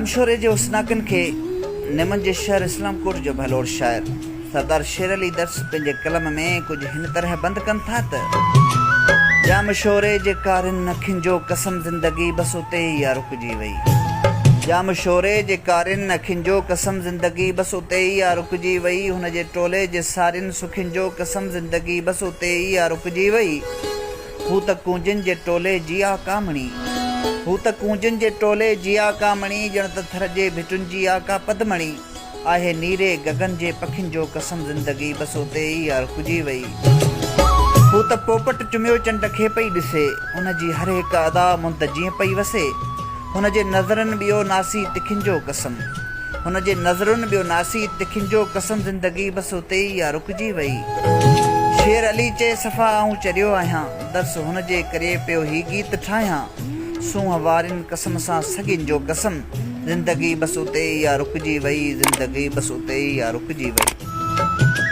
जामशोरे जे उसनाकन के निमन जे शहर इस्लामकोट जो भलोड़ शायर सरदार शेर अली दर्स पंहिंजे कलम में कुछ हिन तरह बंद कन था त जामशोरे जे कारिन अखियुनि जो कसम ज़िंदगी बस उते ई आ रुकिजी वई। जामशोरे जे कारिन अखियुनि जो कसम ज़िंदगी बस उते ई आ रुकिजी वई। हुन जे टोले जे सारिन सुखियुनि जो कसम ज़िंदगी बस उते ई आ रुकिजी वई। हू त कूंजनि जे टोले जी आ कामणी, हू त कूंजनि जे टोले जी आ कामणी, ॼण त थर जे भिटुनि जी आ का पदमणी। आहे नीरे गगन जे पखियुनि जो कसम ज़िंदगी बस उते ई आ रुकिजी वई। हू त पोपट चुमियो चंड खे पई ॾिसे, हुन जी हर हिकु अदा मुंत जीअं पई वसे। हुन जे नज़रनि ॿियो नासी तिखियुनि जो कसम, हुन जे नज़रुनि ॿियो नासी तिखियुनि जो कसम ज़िंदगी बस उते ई आ रुकिजी वई। शेर अली चए सफ़ा आऊं चरियो आहियां, दर्स हुन जे करे पियो ही गीत ठाहियां। सूंहं वारिन कसम सां सॻियुनि जो कसम, ज़िंदगी बस उते ई आ रुकिजी वई, ज़िंदगी बस उते ई आ रुकिजी वई।